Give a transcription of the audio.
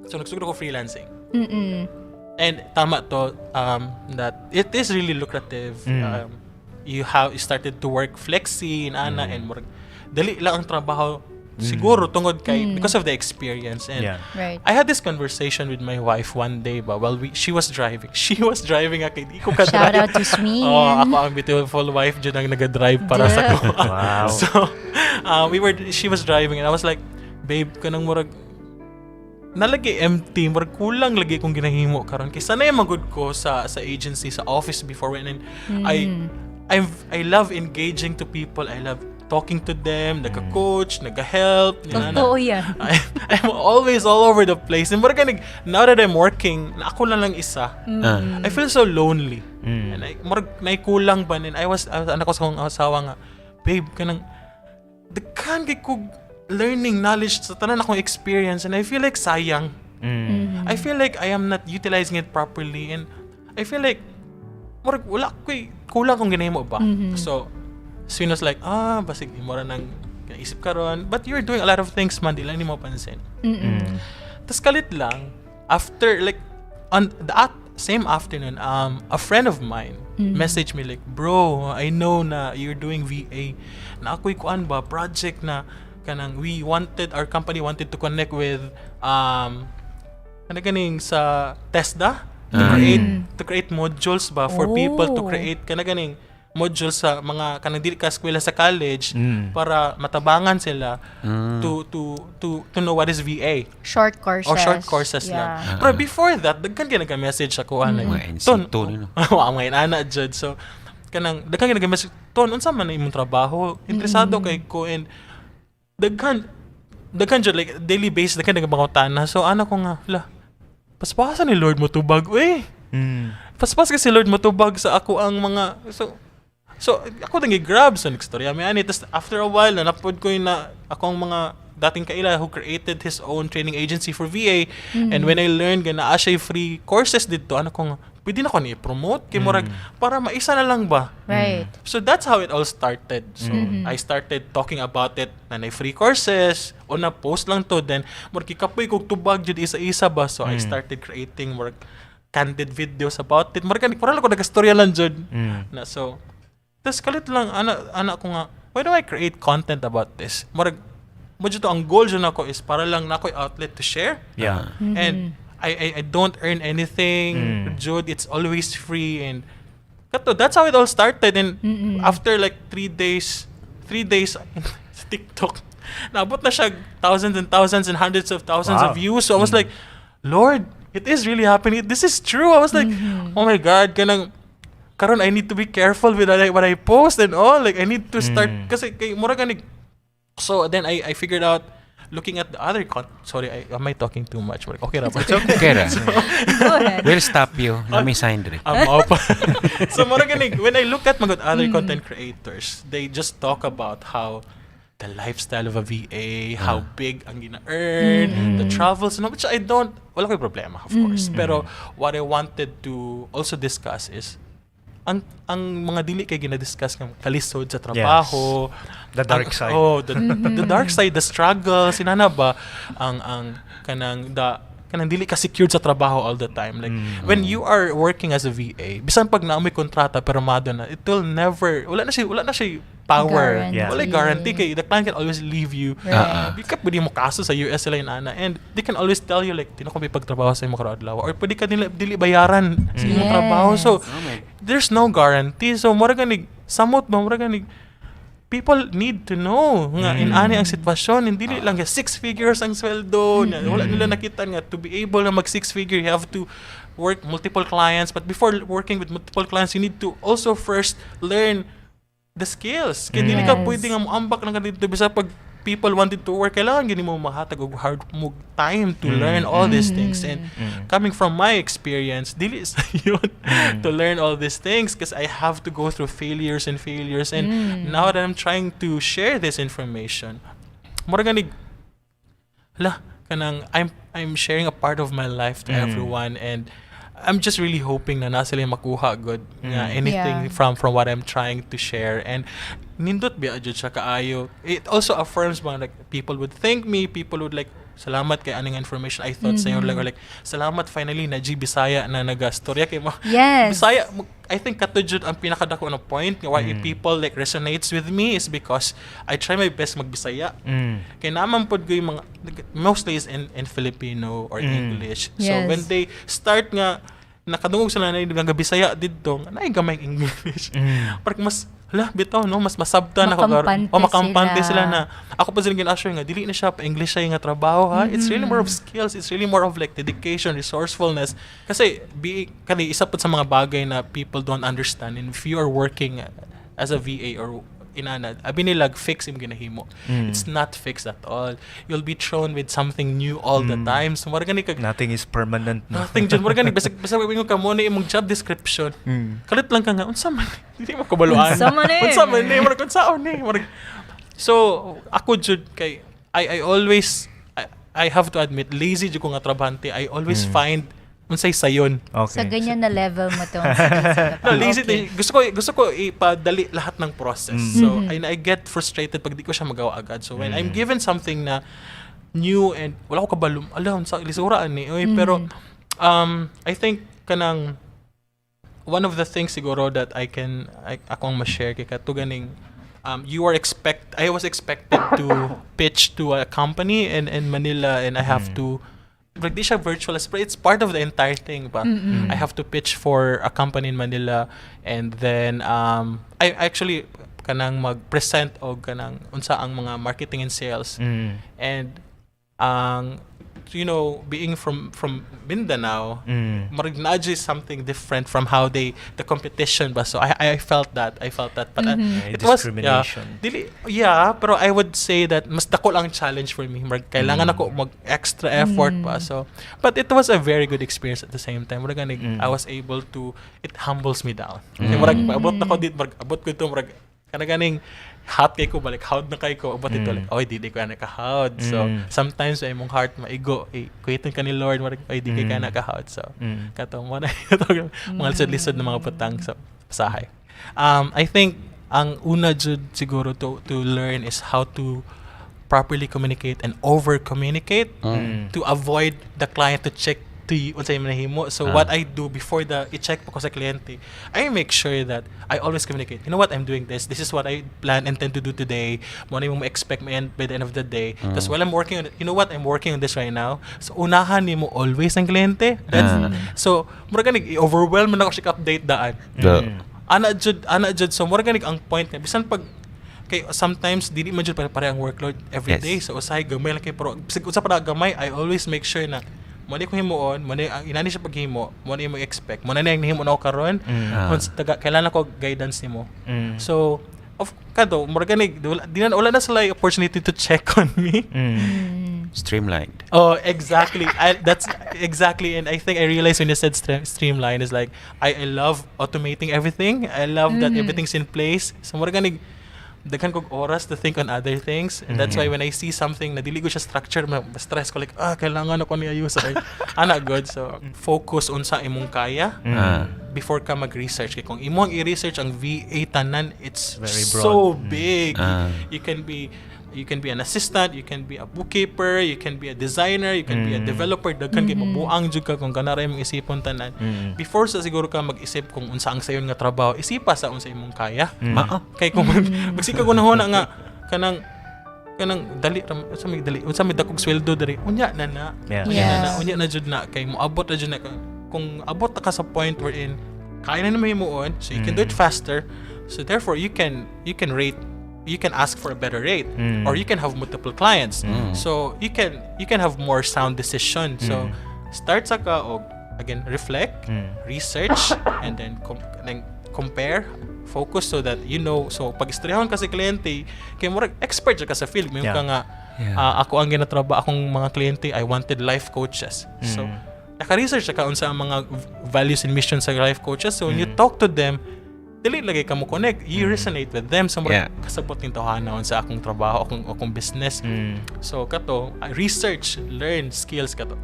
So nagsugod ako freelancing. And tama to that it is really lucrative. You started to work flexi and dali lang ang trabaho siguro tungod kay because of the experience. And Right. I had this conversation with my wife one day ba while she was driving. She was driving ako, di ko ka-drive. Shout out to Smee. Ako ang beautiful wife dyan ang nag-drive para sa ko. Wow. So, she was driving and I was like, babe, kanang murag nalagi empty, murag kulang lagi kung ginahimo karon kay sanay magud ko sa agency, sa office before when and I love engaging to people. I love talking to them, nagka-coach, nagka-help. Totoo yan. I'm always all over the place. And murag now that I'm working, na ako lang isa. I feel so lonely. And murag naikulang ba and I was anak ko sa akong asawa nga, babe, kanang daghan kay ko learning knowledge sa tanan akong experience and I feel like sayang. I feel like I am not utilizing it properly and I feel like murag wala ko kulang kung ginahimo ba. So Swin was like, basig mura nang isip karon, but you're doing a lot of things man, di lang mo pansin. Tas kalit lang after like on the same afternoon, a friend of mine messaged me like, bro, I know na you're doing VA. Na ako'y kuan ba project na kanang our company wanted to connect with ganing sa TESDA to create modules ba for people to create ganing modules sa mga kanang dili ka eskwela sa college para matabangan sila to know what is VA. Short courses. Or short courses lang. Pero before that, daghan ka nag-message ako like, Ton, mga inana jud. So kanang daghan ka nag-message, Ton, unsa man imong trabaho? Interesado kay ko and daghan jud like daily basis daghan nagabangutana. So ana ko nga, paspasan ni Lord mo tubag, paspas kasi Lord mo tubag sa ako ang mga So ako nang i-grab sa next story. Tapos after a while, napod ko yung ako ang mga dating kaila who created his own training agency for VA. And when I learned na siya free courses dito, ano ko nga, pwede na ko ni-promote kay murag para maisa na lang ba? Right. So that's how it all started. So I started talking about it na free courses o na post lang to. Then murag kikapoy kog tubag jud isa-isa ba. So I started creating murag candid videos about it. Murag para ko nagastorya lang jud. Na so tas kalit lang ana ko nga, why do I create content about this? Murag mo to ang goal jud nako is para lang nakoy outlet to share. Yeah. And I don't earn anything. Jude, it's always free and that's how it all started. And after like 3 days sa TikTok, naabot na siya thousands and thousands and hundreds of thousands of views. So I was like, Lord, it is really happening. This is true. I was like, oh my God, karon I need to be careful with what I post and all. Like I need to start kasi kay mura ganig. So then I figured out looking at the other sorry, am I talking too much? Okay ra ba? It's okay ra. Go ahead. We'll stop you. Let me sign it. So mura ganig, when I look at mga other content creators, they just talk about how the lifestyle of a VA, how big ang gina-earn, the travels, which I don't, wala ko'y problema, of course. Pero what I wanted to also discuss is ang mga dili kay gina-discuss ng kalisod sa trabaho, the dark side. The dark side, the struggle, sinana ba ang kanang dili ka secured sa trabaho all the time. Like when you are working as a VA, bisan pag naamoy kontrata pero mado na, it will never wala na siya power. Wala guarantee kay the client can always leave you. Di ka pwede mo kaso sa US sila inana and they can always tell you like di na ko may pagtrabaho sa imong kaadlaw or pwede ka dili bayaran sa imong trabaho. So there's no guarantee. So mura ganig samot ba mura ganig people need to know nga inani ang sitwasyon hindi lang 6 figures ang sweldo wala nila nakita nga to be able na mag 6 figure you have to work multiple clients, but before working with multiple clients you need to also first learn the skills. Kaya dili ka pwede nga moambak lang dito bisa pag people wanted to work, kailangan gini mo mahatag og hard mo time to learn all these things. And coming from my experience, dili sa yun to learn all these things because I have to go through failures. And now that I'm trying to share this information, mura ganig kanang I'm sharing a part of my life to everyone, and I'm just really hoping na nasa sila makuha good anything from what I'm trying to share. And nindot ba jud siya kaayo. It also affirms like people would thank me, people would like salamat kay aning information I thought sa'yo or like salamat finally na G Bisaya na nagastorya kay mo. Yes. Bisaya, I think kato jud ang pinakadako na point why people like resonates with me is because I try my best magbisaya. Kay naman pod ko yung mga mostly is in Filipino or English. So Yes. when they start nga nakadungog sila na nga Bisaya didto, naay gamay English. Parang mas bitaw no mas masabtan ako Makampante makampante sila. sila na ako pa sila gin-assure nga dili na siya pa English siya nga trabaho ha. It's really more of skills, it's really more of like dedication, resourcefulness kasi kani isa pod sa mga bagay na people don't understand and if you are working as a VA or inana abi nilag fix im ginahimo. It's not fixed at all. You'll be thrown with something new all the time. So mura gani kag Nothing is permanent. No? nothing dyan. Mura gani basig ingon ka mo na imong job description. Kalit lang ka nga unsa man. Dili mo kabaluan. Unsa man eh. Unsa man eh. Mura unsaon eh. So ako jud kay I always I have to admit lazy jud ko nga trabahante. I always find unsay sayon. Okay. Sa ganyan na level mo to. No, lazy din. Gusto ko ipadali lahat ng process. So I get frustrated pag di ko siya magawa agad. So when I'm given something na new and wala ko kabalum, sa lisura ani. Pero I think kanang one of the things siguro that akong ma-share kay kato ganing I was expected to pitch to a company in Manila and I have to like di siya virtual but it's part of the entire thing pa. I have to pitch for a company in Manila and then I actually kanang mag-present og kanang unsa ang mga marketing and sales and you know being from Mindanao marag na something different from how the competition ba so I felt that but it was discrimination. pero I would say that mas dako lang challenge for me marag kailangan ako mag extra effort pa so but it was a very good experience at the same time marag I was able to it humbles me down marag abot nako dit marag abot ko ito marag kanaganing hot kay ko balik hawd na kay ko abot ito like oy di ko na ka-hawd so sometimes ay mong heart maigo kuiton ka ni Lord marag oy di kay ka na ka-hawd so katong mo na mga lisod-lisod na mga putang sa pasahay. I think ang una jud siguro to learn is how to properly communicate and over communicate to avoid the client to check to unsay manahimo. So what I do before i-check po ko sa kliyente, I make sure that I always communicate. You know what, I'm doing this. This is what I intend to do today. Mo na mo expect me by the end of the day. Tapos while I'm working on it, you know what, I'm working on this right now. So unahan nimo always ang kliyente. That's so mura ganig i-overwhelm man ako siya update daan. Ana jud so mura ganig ang point nga bisan pag kay sometimes dili man jud pare ang workload every day. So usahay gamay lang kay pero bisag usa pa na gamay, I always make sure na mo ko himuon, mo ang inani siya paghimo, mo mo expect, mo na yung nahimo na ako karon, kailangan ko guidance nimo. So of kado mo ganig wala na sila opportunity to check on me. Streamlined. Oh, exactly. That's exactly, and I think I realized when you said streamline is like I love automating everything. I love that everything's in place. So mo ganig daghan kog oras to think on other things and that's why when I see something na dili ko siya structure stress ko like kailangan ako ni ayusa ana good so focus unsa imong kaya before ka mag-research kay kung imong i-research ang VA tanan it's very broad. So big you can be an assistant, you can be a bookkeeper, you can be a designer, you can be a developer, daghan kay mabuang jud ka kung kanara imong isipon tanan. Before sa siguro ka mag-isip kung unsa ang sayon nga trabaho, isipa sa unsa imong kaya. Kay kung magsika ko nahona nga kanang dali unsa may dakog sweldo diri unya na unya na jud na kay moabot na jud na kung abot ka sa point wherein kaya na mahimuon so you can do it faster so therefore you can ask for a better rate or you can have multiple clients so you can have more sound decision so start sa ka og again reflect research and then compare focus so that you know so pag istoryahon ka sa kliyente kay murag expert ka sa field may ka nga ako ang ginatrabaho akong mga kliyente I wanted life coaches so naka-research ka unsa ang mga values and missions sa life coaches so when you talk to them dili lagay ka mo connect you resonate with them so kasabot ning tawhana sa akong trabaho akong business so kato research learn skills kato